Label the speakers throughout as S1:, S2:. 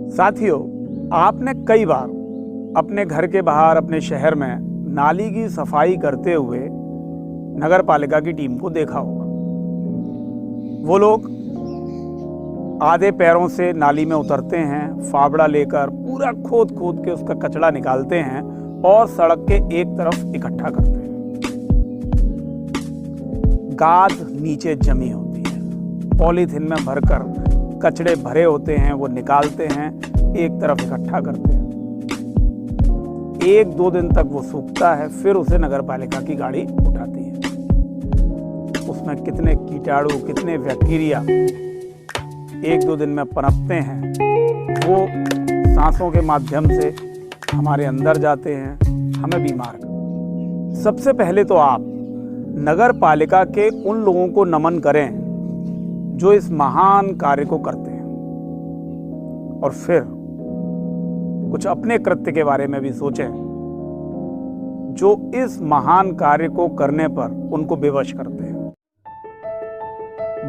S1: साथियों, आपने कई बार अपने घर के बाहर अपने शहर में नाली की सफाई करते हुए नगर पालिका की टीम को देखा होगा। वो लोग आधे पैरों से नाली में उतरते हैं, फावड़ा लेकर पूरा खोद खोद के उसका कचरा निकालते हैं और सड़क के एक तरफ इकट्ठा करते हैं। गाद नीचे जमी होती है, पॉलीथिन में भरकर कचड़े भरे होते हैं, वो निकालते हैं, एक तरफ इकट्ठा करते हैं। 1-2 दिन तक वो सूखता है, फिर उसे नगर पालिका की गाड़ी उठाती है। उसमें कितने कीटाणु, कितने बैक्टीरिया 1-2 दिन में पनपते हैं, वो सांसों के माध्यम से हमारे अंदर जाते हैं, हमें बीमार करते। सबसे पहले तो आप नगर पालिका के उन लोगों को नमन करें जो इस महान कार्य को करते हैं, और फिर कुछ अपने कृत्य के बारे में भी सोचें जो इस महान कार्य को करने पर उनको बेवश करते हैं।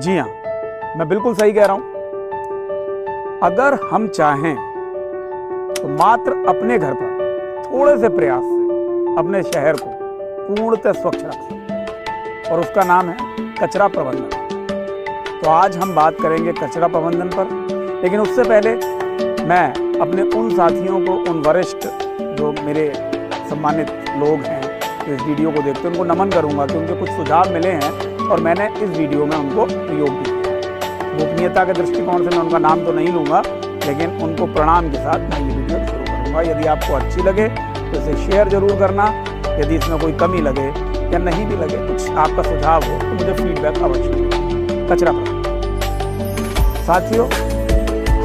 S1: जी हाँ, मैं बिल्कुल सही कह रहा हूं। अगर हम चाहें तो मात्र अपने घर पर थोड़े से प्रयास से अपने शहर को पूर्णतः स्वच्छ रख सकते हैं, और उसका नाम है कचरा प्रबंधन। तो आज हम बात करेंगे कचरा प्रबंधन पर, लेकिन उससे पहले मैं अपने उन साथियों को, उन वरिष्ठ जो मेरे सम्मानित लोग हैं जो इस वीडियो को देखते हैं, उनको नमन करूंगा कि उनके कुछ सुझाव मिले हैं और मैंने इस वीडियो में उनको प्रयोग भी किया। गोपनीयता के दृष्टिकोण से मैं उनका नाम तो नहीं लूँगा, लेकिन उनको प्रणाम के साथ मैं ये वीडियो शुरू करूँगा। यदि आपको अच्छी लगे तो इसे शेयर जरूर करना। यदि इसमें कोई कमी लगे या नहीं भी लगे, कुछ आपका सुझाव हो तो मुझे फीडबैक अवश्य दें। कचरा प्रबंधन। साथियों,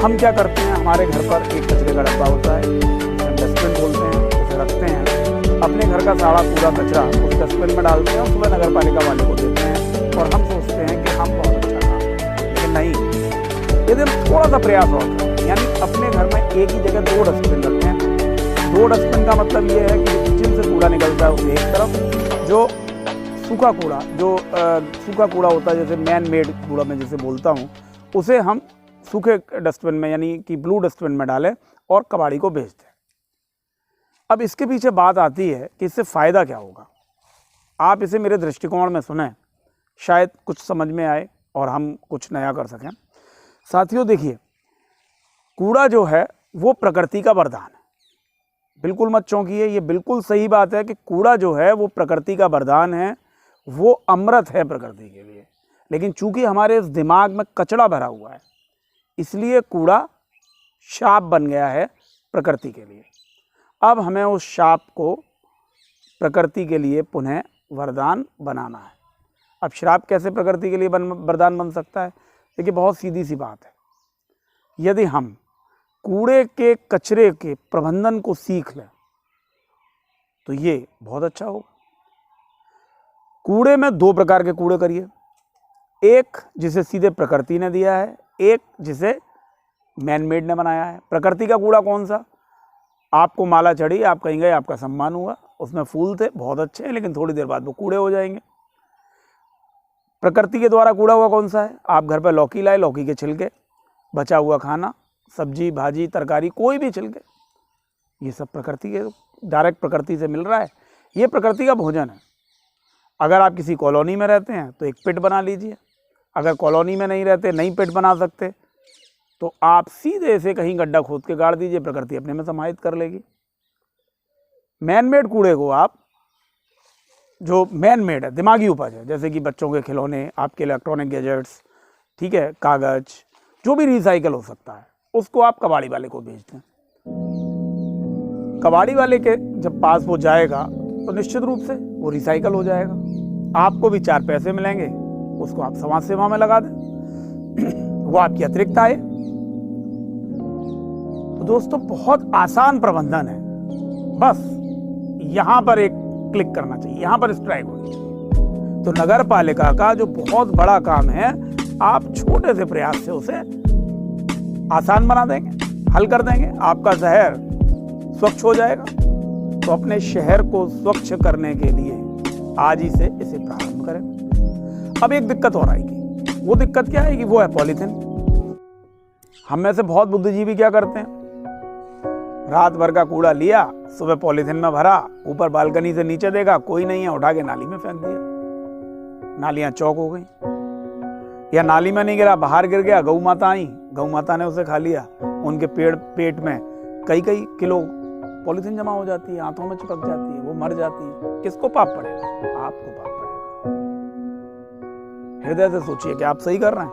S1: हम क्या करते हैं, हमारे घर पर एक कचरे का डब्बा होता है, हम डस्टबिन बोलते हैं, उसे रखते हैं। अपने घर का सारा पूरा कचरा उस डस्टबिन में डालते हैं और सुबह नगर पालिका वाले को देते हैं, और हम सोचते हैं कि हम बहुत अच्छा काम करते हैं। लेकिन नहीं, यदि हम थोड़ा सा प्रयास और करें, यानी अपने घर में एक ही जगह 2 डस्टबिन रखते हैं। 2 डस्टबिन का मतलब ये है कि किचन से कूड़ा निकलता है उसे एक तरफ, जो सूखा कूड़ा होता है, जैसे मैन मेड कूड़ा मैं जैसे बोलता हूँ, उसे हम सूखे डस्टबिन में यानी कि ब्लू डस्टबिन में डालें और कबाड़ी को भेज दें। अब इसके पीछे बात आती है कि इससे फ़ायदा क्या होगा। आप इसे मेरे दृष्टिकोण में सुनें, शायद कुछ समझ में आए और हम कुछ नया कर सकें। साथियों देखिए, कूड़ा जो है वो प्रकृति का वरदान है। बिल्कुल मत चौंकिए, ये बिल्कुल सही बात है कि कूड़ा जो है वो प्रकृति का वरदान है, वो अमृत है प्रकृति के लिए। लेकिन चूंकि हमारे इस दिमाग में कचरा भरा हुआ है, इसलिए कूड़ा शाप बन गया है प्रकृति के लिए। अब हमें उस शाप को प्रकृति के लिए पुनः वरदान बनाना है। अब श्राप कैसे प्रकृति के लिए वरदान बन सकता है? देखिए, बहुत सीधी सी बात है। यदि हम कूड़े के कचरे के प्रबंधन को सीख लें तो ये बहुत अच्छा होगा। कूड़े में 2 प्रकार के कूड़े करिए, एक जिसे सीधे प्रकृति ने दिया है, एक जिसे मैन मेड ने बनाया है। प्रकृति का कूड़ा कौन सा? आपको माला चढ़ी, आप कहीं गए, आपका सम्मान हुआ, उसमें फूल थे, बहुत अच्छे हैं, लेकिन थोड़ी देर बाद वो कूड़े हो जाएंगे। प्रकृति के द्वारा कूड़ा हुआ कौन सा है? आप घर पर लौकी लाए, लौकी के छिलके, बचा हुआ खाना, सब्जी भाजी तरकारी, कोई भी छिलके, ये सब प्रकृति के, डायरेक्ट प्रकृति से मिल रहा है, ये प्रकृति का भोजन है। अगर आप किसी कॉलोनी में रहते हैं तो एक पिट बना लीजिए। अगर कॉलोनी में नहीं रहते, नहीं पिट बना सकते, तो आप सीधे से कहीं गड्ढा खोद के गाड़ दीजिए, प्रकृति अपने में समाहित कर लेगी। मैन मेड कूड़े को आप, जो मैन मेड है, दिमागी उपज है, जैसे कि बच्चों के खिलौने, आपके इलेक्ट्रॉनिक गैजेट्स, ठीक है, कागज, जो भी रिसाइकल हो सकता है, उसको आप कबाड़ी वाले को भेज दें। कबाड़ी वाले के जब पास वो जाएगा तो निश्चित रूप से वो रिसाइकल हो जाएगा, आपको भी 4 पैसे मिलेंगे, उसको आप समाज सेवा में लगा दें, वो आपकी अतिरिक्त आय। तो दोस्तों, बहुत आसान प्रबंधन है, बस यहां पर एक क्लिक करना चाहिए, यहां पर स्ट्राइक होनी चाहिए। तो नगर पालिका का जो बहुत बड़ा काम है, आप छोटे से प्रयास से उसे आसान बना देंगे, हल कर देंगे, आपका शहर स्वच्छ हो जाएगा। तो अपने शहर को स्वच्छ करने के लिए आज ही से इसे प्रारंभ करें। अब एक दिक्कत और आएगी, वो दिक्कत क्या आएगी? वो है पॉलीथिन। हम में से बहुत बुद्धिजीवी क्या करते हैं, रात भर का कूड़ा लिया, सुबह पॉलीथिन में भरा, ऊपर बालकनी से नीचे देखा कोई नहीं है, उठा के नाली में फेंक दिया। नालियां चौक हो गई। या नाली में नहीं गिरा, बाहर गिर गया, गौ माता आई, गौ माता ने उसे खा लिया। उनके पेट में कई किलो पॉलीथिन जमा हो जाती है, आंतों में चिपक जाती है, वो मर जाती है। किसको पाप पड़ेगा? आपको पाप पड़ेगा। हृदय से सोचिए कि आप सही कर रहे हैं।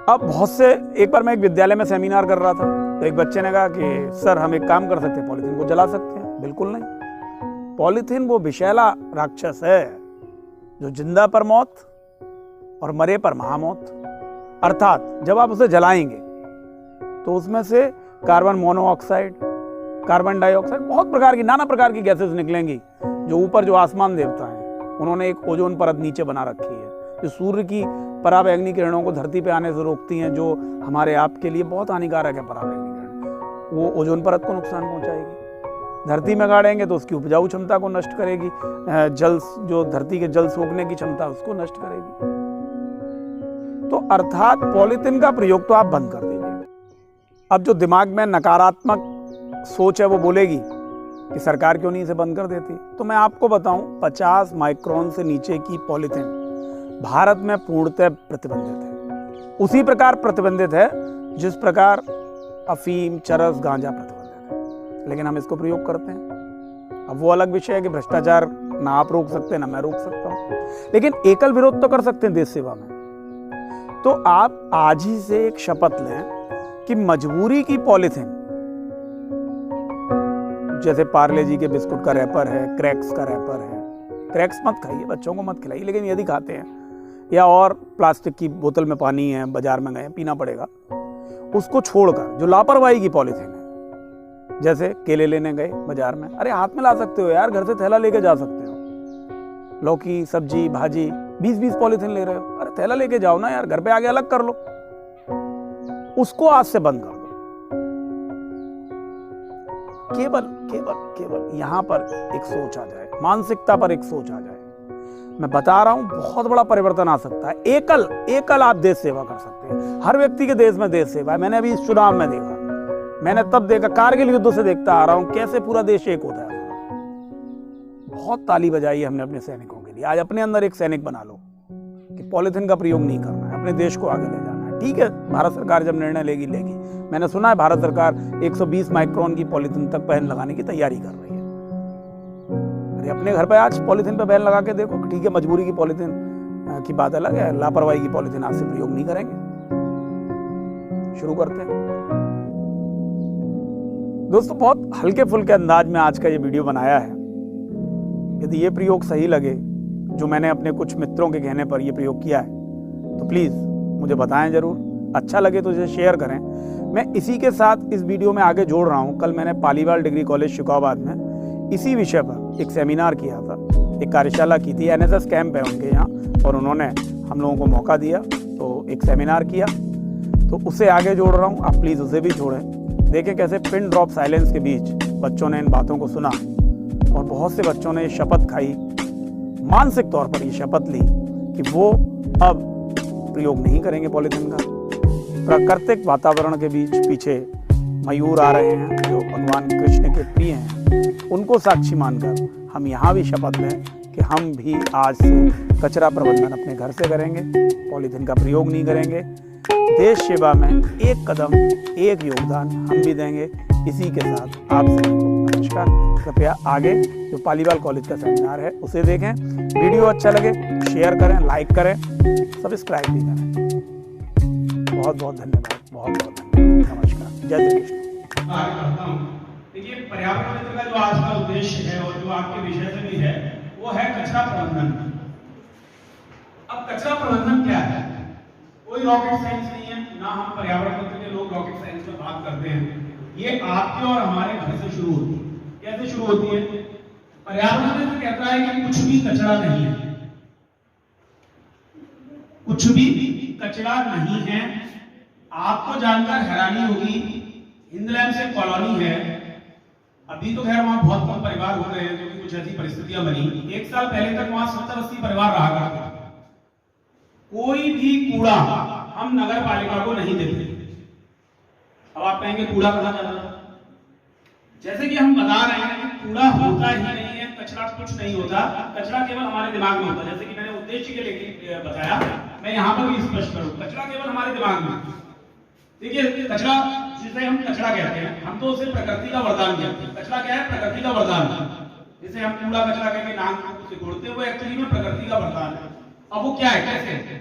S1: अब बहुत से, एक बार मैं एक विद्यालय में सेमिनार कर रहा था, तो एक बच्चे ने कहा कि सर हम एक काम कर सकते हैं, पॉलीथिन को जला सकते हैं। बिल्कुल नहीं। पॉलीथिन वो विषैला राक्षस है जो जिंदा पर मौत और मरे पर महामौत। अर्थात जब आप उसे जलाएंगे तो उसमें से कार्बन मोनोऑक्साइड, कार्बन डाइऑक्साइड, बहुत प्रकार की, नाना प्रकार की गैसेस निकलेंगी। जो ऊपर जो आसमान देवता है, उन्होंने एक ओजोन परत नीचे बना रखी है जो सूर्य की पराबैंगनी किरणों को धरती पे आने से रोकती हैं, जो हमारे आप के लिए बहुत हानिकारक है। पराबैंगनी किरण वो ओजोन परत को नुकसान पहुंचाएगी। धरती में गाड़ेंगे तो उसकी उपजाऊ क्षमता को नष्ट करेगी। जल, जो धरती के जल सोखने की क्षमता उसको नष्ट करेगी। तो अर्थात पॉलीथिन का प्रयोग तो आप बंद कर दीजिए। अब जो दिमाग में नकारात्मक सोच है वो बोलेगी कि सरकार क्यों नहीं इसे बंद कर देती। तो मैं आपको बताऊं, 50 माइक्रोन से नीचे की पॉलीथिन भारत में पूर्णतः प्रतिबंधित है। उसी प्रकार प्रतिबंधित है जिस प्रकार अफीम, चरस, गांजा प्रतिबंधित है, लेकिन हम इसको प्रयोग करते हैं। अब वो अलग विषय है कि भ्रष्टाचार ना आप रोक सकते ना मैं रोक सकता हूं, लेकिन एकल विरोध तो कर सकते हैं देश सेवा में। तो आप आज ही से एक शपथ लें कि मजबूरी की पॉलीथिन, जैसे पार्ले जी के बिस्कुट का रैपर है, क्रैक्स का रैपर है, क्रैक्स मत खाइए, बच्चों को मत खिलाइए, लेकिन यदि खाते हैं, या और प्लास्टिक की बोतल में पानी है, बाजार में गए पीना पड़ेगा, उसको छोड़कर जो लापरवाही की पॉलीथिन है, जैसे केले लेने गए बाजार में, अरे हाथ में ला सकते हो यार, घर से थैला लेके जा सकते हो। लौकी, सब्जी, भाजी 20-20 पॉलीथिन ले रहे हो, अरे थैला लेके जाओ ना यार, घर पे आगे अलग कर लो। उसको आज से बंद कर दो। केवल यहां पर एक सोच आ जाए, मानसिकता पर एक सोच आ जाए, मैं बता रहा हूं बहुत बड़ा परिवर्तन आ सकता है। एकल आप देश सेवा कर सकते हैं। हर व्यक्ति के देश में देश सेवा है। मैंने अभी इस चुनाव में देखा, मैंने तब देखा, कारगिल युद्ध से देखता आ रहा हूं कैसे पूरा देश एक होता है। बहुत ताली बजाई है हमने अपने सैनिकों के लिए। आज अपने अंदर एक सैनिक बना लो कि पॉलीथिन का प्रयोग नहीं करना है, अपने देश को आगे ले जाना है। ठीक है, भारत सरकार जब निर्णय लेगी। मैंने सुना है भारत सरकार 120 माइक्रोन की पॉलीथिन तक बैन लगाने की तैयारी कर रही है। अरे अपने घर पे आज पॉलीथिन पे बैन लगा के देखो। ठीक है, मजबूरी की पॉलीथिन की बात अलग है, लापरवाही की पॉलीथिन आज से प्रयोग नहीं करेंगे। शुरू करते हैं दोस्तों। बहुत हल्के फुल्के अंदाज में आज का ये वीडियो बनाया है। यदि ये प्रयोग सही लगे, जो मैंने अपने कुछ मित्रों के कहने पर ये प्रयोग किया है, तो प्लीज मुझे बताएं जरूर। अच्छा लगे तो इसे शेयर करें। मैं इसी के साथ इस वीडियो में आगे जोड़ रहा हूं, कल मैंने पालीवाल डिग्री कॉलेज शुकाबाद में इसी विषय पर एक सेमिनार किया था, एक कार्यशाला की थी। एनएसएस कैंप है उनके यहाँ, और उन्होंने हम लोगों को मौका दिया तो एक सेमिनार किया, तो उसे आगे जोड़ रहा हूँ। आप प्लीज़ उसे भी जोड़ें। देखें कैसे पिन ड्रॉप साइलेंस के बीच बच्चों ने इन बातों को सुना, और बहुत से बच्चों ने शपथ खाई, मानसिक तौर पर ये शपथ ली कि वो अब प्रयोग नहीं करेंगे पॉलीथिन का। प्राकृतिक वातावरण के बीच पीछे मयूर आ रहे हैं जो भगवान कृष्ण के प्रिय हैं, उनको साक्षी मानकर हम यहाँ भी शपथ लें कि हम भी आज से कचरा प्रबंधन अपने घर से करेंगे, पॉलीथिन का प्रयोग नहीं करेंगे। देश सेवा में एक कदम, एक योगदान हम भी देंगे। इसी के साथ आप सभी को नमस्कार। कृपया आगे जो पालीवाल कॉलेज का सेमिनार है उसे देखें। वीडियो अच्छा लगे शेयर करें, लाइक करें, सब्सक्राइब भी करें। बहुत बहुत धन्यवाद, बहुत बहुत धन्यवाद। नमस्कार, जय श्री कृष्ण।
S2: करता हूं। देखिए, पर्यावरण मित्र का जो आज का उद्देश्य है और जो आपके विषय से भी है, वो है कचरा प्रबंधन। अब कचरा प्रबंधन क्या है? कोई रॉकेट साइंस नहीं है, ना हम पर्यावरण मित्र के लोग रॉकेट साइंस में बात करते हैं। ये आपके और हमारे घर से शुरू होती है। कैसे शुरू होती है? पर्यावरण मित्र कहता है कि कुछ भी कचरा नहीं है, कुछ भी कचरा नहीं है। आपको जानकर हैरानी होगी, हिंदलैंड से कॉलोनी है, अभी तो खैर वहां बहुत कम परिवार हो गए हैं क्योंकि कुछ ऐसी परिस्थितियां बनी। 1 साल पहले तक वहां 70-80 परिवार रहा करते थे। कोई भी कूड़ा हम नगर पालिका को नहीं देते। अब आप कहेंगे कूड़ा कहाँ जाता था? जैसे कि हम बता रहे हैं कि कूड़ा होता ही नहीं है, कचरा कुछ नहीं होता, कचरा केवल हमारे दिमाग में होता है। जैसे कि मैंने उद्देश्य के लिए बताया, मैं यहाँ पर भी स्पष्ट करूँ, कचरा केवल हमारे दिमाग में। देखिए कचरा जिसे हम कचरा कहते हैं, हम तो उसे प्रकृति का वरदान कहते हैं। कचरा क्या है? प्रकृति का वरदान। जिसे हम कूड़ा कचरा कहकर नाम से जोड़ते हैं, वो एक्चुअली में प्रकृति का वरदान है। अब वो क्या है, कैसे?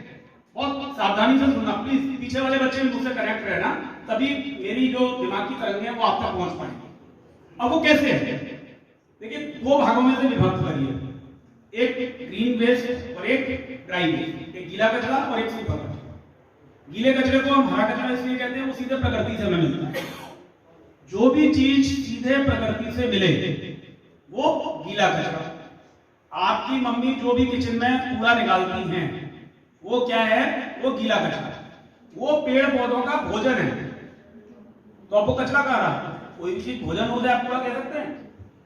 S2: बहुत सावधानी से सुनना प्लीज, पीछे वाले बच्चे मुझसे कनेक्ट रहना, तभी मेरी जो दिमाग की तरंगें हैं वो आप तक पहुंच पाएंगी। अब वो कैसे है? देखिए दो भागों में से विभक्त करिए, एक ग्रीन वेस्ट और एक ड्राई वेस्ट, एक गीला कचरा और एक सूखा कचरा। गीले कचरे को हम हरा कचरा इसलिए कहते हैं, वो सीधे प्रकृति से हमें मिलता है। जो भी चीज सीधे प्रकृति से मिले वो गीला कचरा। आपकी मम्मी जो भी किचन में कूड़ा निकालती हैं वो क्या है? वो गीला कचरा। वो पेड़ पौधों का भोजन है, तो अब वो कचरा कहाँ रहा? कोई भी चीज भोजन हो जाए आप कूड़ा कह सकते हैं?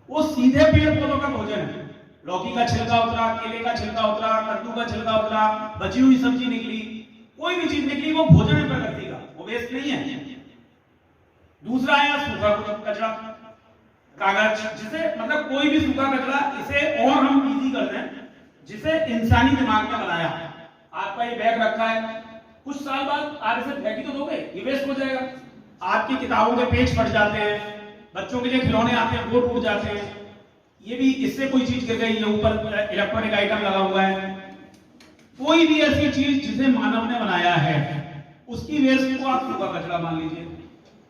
S2: वो सीधे पेड़ पौधों का भोजन है। लौकी का छिलका उतरा, केले का छिलका उतरा, कद्दू का छिलका उतरा, बची हुई सब्जी निकली, कोई भी चीज निकली, वो भोजन है प्रकृति का, वो वेस्ट नहीं है। दूसरा आया सूखा कचरा, कागज, जिसे मतलब कोई भी सूखा कचरा, इसे और हम इजी कर दें, जिसे इंसानी दिमाग में बनाया। आपका ये बैग रखा है, कुछ साल बाद आप इसे फेंक ही तो दोगे, ये वेस्ट हो जाएगा। आपकी किताबों के पेज फट जाते हैं, बच्चों के लिए खिलौने आते हैं वो टूट जाते हैं, ये भी इससे कोई चीज गिर गई है, ऊपर इलेक्ट्रॉनिक आइटम लगा हुआ है, कोई भी ऐसी चीज जिसे मानव ने बनाया है उसकी वेस्ट को आप सूखा कचरा मान लीजिए।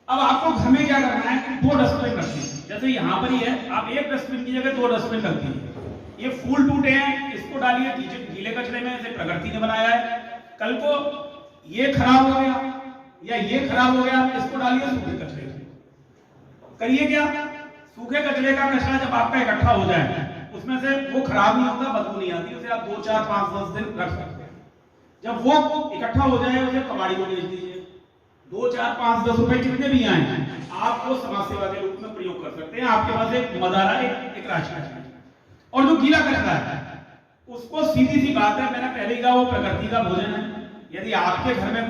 S2: अब आपको घर में क्या करना है कि 2 डस्टबिन रखिए, जैसे यहाँ पर ही है, आप एक डस्टबिन की जगह 2 डस्टबिन रखिए। ये फूल टूटे हैं, इसको डालिए गीले कचरे में, इसे प्रकृति ने बनाया है। कल को ये खराब हो गया या ये खराब हो गया, इसको डालिए सूखे कचरे में। करिए क्या? सूखे कचरे का कचरा जब आपका इकट्ठा हो जाए, उसमें से वो खराब नहीं होता, बदबू नहीं आती, उसे आप 2, 4, 5, 10 दिन रख सकते हैं। जब वो इकट्ठा हो जाए उसे कबाड़ी को बेच दीजिए, 2, 4, 5, 10 रुपए कितने भी आए आप वो समाज सेवा के रूप में प्रयोग कर सकते हैं। आपके पास एक मदारा, एक राशि है। और जो गीला कचरा है उसको सीधी सी बात है, मैंने पहले ही कहा, वो प्रकृति का भोजन है। यदि आपके घर में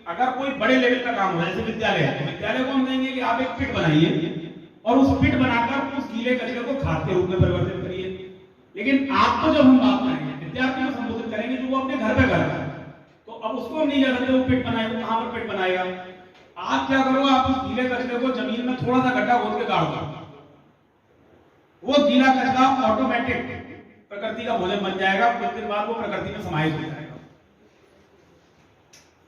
S2: अगर कोई बड़े लेवल का काम हो, जैसे विद्यालय है, तो विद्यालय को हम देंगे कि आप एक पिट बनाइए और उस पिट बनाकर उस गीले कचरे को खाद के रूप में परिवर्तित करिए। लेकिन आपको जब हम बात करेंगे, विद्यार्थी को संबोधित करेंगे जो वो अपने घर पे कर रहा है, तो अब उसको हम नहीं कह सकते वो पिट बनाए, वो कहां पर पिट बनाएगा? आप क्या करो, आप उस गीले कचरे को जमीन में थोड़ा सा गड्ढा खोद के गाड़ दो, वो गीला कचरा ऑटोमेटिक प्रकृति का भोजन बन जाएगा। कुछ दिन बाद वो प्रकृति में समाहित हो जाएगा।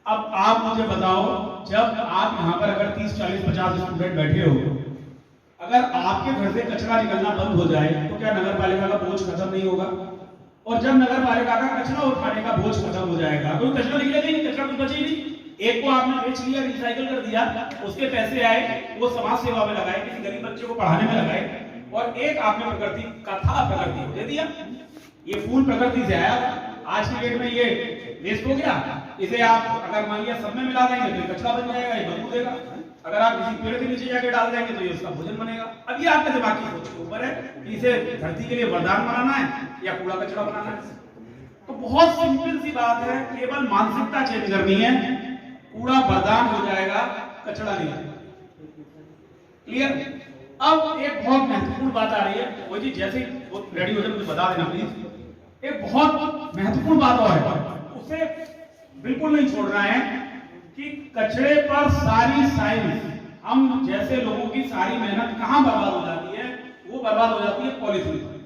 S2: अब आप मुझे बताओ, जब आप यहाँ पर अगर 30, 40, 50 स्टूडेंट बैठे हो, अगर आपके घर से कचरा निकलना बंद हो जाए तो क्या नगर पालिका का बोझ खत्म नहीं होगा? और जब नगर पालिका का कचरा उठाने का बोझ खत्म हो जाएगा तो कचरा निकलेगा ही नहीं, कचरा कुछ बचे ही नहीं। एक को आपने बेच लिया, रिसाइकिल कर दिया, उसके पैसे आए, वो समाज सेवा में लगाए, किसी गरीब बच्चे को पढ़ाने में लगाए, और एक आपने प्रकृति का था, प्रकृति को दे दिया। ये फूल प्रकृति से आया, आज की डेट में ये वेस्ट हो गया, इसे आप अगर मान लिया सब में मिला देंगे तो कचरा बन जाएगा, ये बदबू देगा। अगर आप किसी पेड़ के नीचे जाके डाल देंगे तो ये उसका भोजन बनेगा। अब ये आपके दिमाग की सोच के ऊपर है कि इसे धरती के लिए वरदान बनाना है या कूड़ा कचरा बनाना है। तो बहुत सिंपल सी बात है, केवल मानसिकता चेंज करनी है, कूड़ा वरदान हो जाएगा, कचरा नहीं। क्लियर? अब एक बहुत महत्वपूर्ण बात आ रही है, वो जी जैसे वो रेडी हो जाए मुझे बता देना प्लीज। एक बहुत महत्वपूर्ण बात और है, उसे बिल्कुल नहीं छोड़ना है कि कचरे पर सारी साइंस, हम जैसे लोगों की सारी मेहनत कहां बर्बाद हो जाती है? वो बर्बाद हो जाती है पॉलीथीन पर।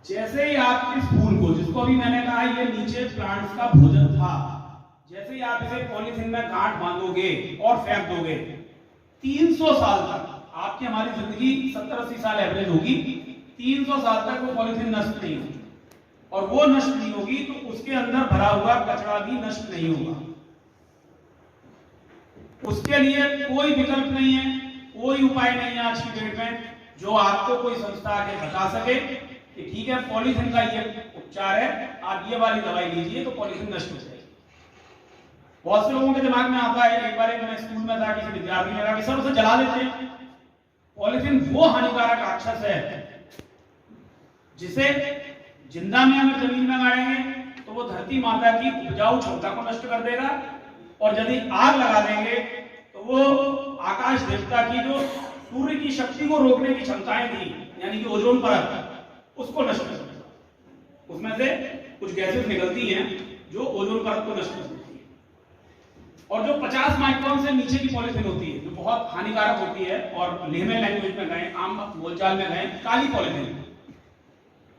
S2: जैसे ही आप इस फूल को, जिसको अभी मैंने कहा ये नीचे प्लांट्स का भोजन था, जैसे ही आप इसे पॉलीथीन में गांठ बांधोगे और फेंक दोगे, 300 साल तक, आपकी हमारी जिंदगी 70-80 साल एवरेज होगी, 300 साल तक वो पॉलीथीन नष्ट नहीं होगी। और वो नष्ट नहीं होगी तो उसके अंदर भरा हुआ कचरा भी नष्ट नहीं होगा। उसके लिए कोई विकल्प नहीं है, कोई उपाय नहीं है आज की डेट में जो आपको कोई संस्था आके बता सके कि ठीक है पॉलीथीन का ये उपचार है, आप ये वाली दवाई लीजिए तो पॉलीथीन नष्ट हो जाएगी। बहुत से लोगों के दिमाग में आता है, एक बार मैं स्कूल में था, किसी विद्यार्थी ने कहा कि सर उसे जला देते हैं। पॉलीथीन वो हानिकारक राक्षस है जिसे जिंदा में अगर जमीन में गाड़ेंगे तो वो धरती माता की उपजाऊ क्षमता को नष्ट कर देगा, और यदि आग लगा देंगे तो तो वो आकाश देवता की जो सूर्य की शक्ति को रोकने की क्षमताएं थी, यानी कि ओजोन परत, उसको नष्ट कर सकता है। उसमें से कुछ गैसेस निकलती हैं जो ओजोन परत को नष्ट कर सकती है। और जो 50 माइक्रोन से नीचे की पॉलीथीन होती है, जो बहुत हानिकारक होती है, और लेमन लैंग्वेज में गए, आम बोलचाल में गए, काली पॉलीथीन,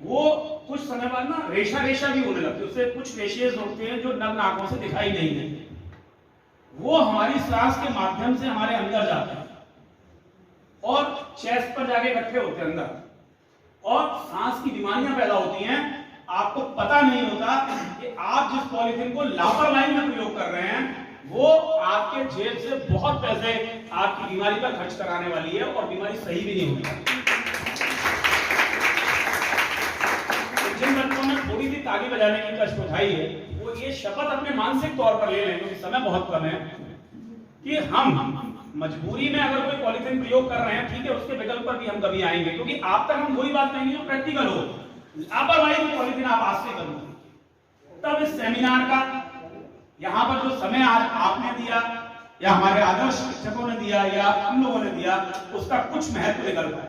S2: वो कुछ समय बाद ना रेशा रेशा भी होने लगती है। उससे कुछ रेशेज होते हैं जो नग्न आंखों से दिखाई नहीं देते, वो हमारी सांस के माध्यम से हमारे अंदर जाते हैं और चेस्ट पर जाके इकट्ठे होते हैं अंदर, और सांस की बीमारियां पैदा होती हैं। आपको पता नहीं होता कि आप जिस पॉलीथीन को लापरवाही में प्रयोग कर रहे हैं, वो आपके जेब से बहुत पैसे आपकी बीमारी पर खर्च कराने वाली है, और बीमारी सही भी नहीं होगी। तो जिन बच्चों ने थोड़ी सी ताली बजाने की कष्ट उठाई है, वो ये शपथ अपने मानसिक तौर पर ले लें, क्योंकि समय बहुत कम है, कि हम मजबूरी में अगर कोई पॉलीथीन प्रयोग कर रहे हैं, ठीक है, उसके विकल्प पर भी हम कभी आएंगे, क्योंकि आप तक हम वही बात कहेंगे जो प्रैक्टिकल हो। लापरवाही की पॉलीथीन आप आज से करोगे, तब इस सेमिनार का यहाँ पर जो समय आज आपने दिया, या हमारे आदर्श शिक्षकों ने दिया, या हम लोगों ने दिया, उसका कुछ महत्व निकल पाए।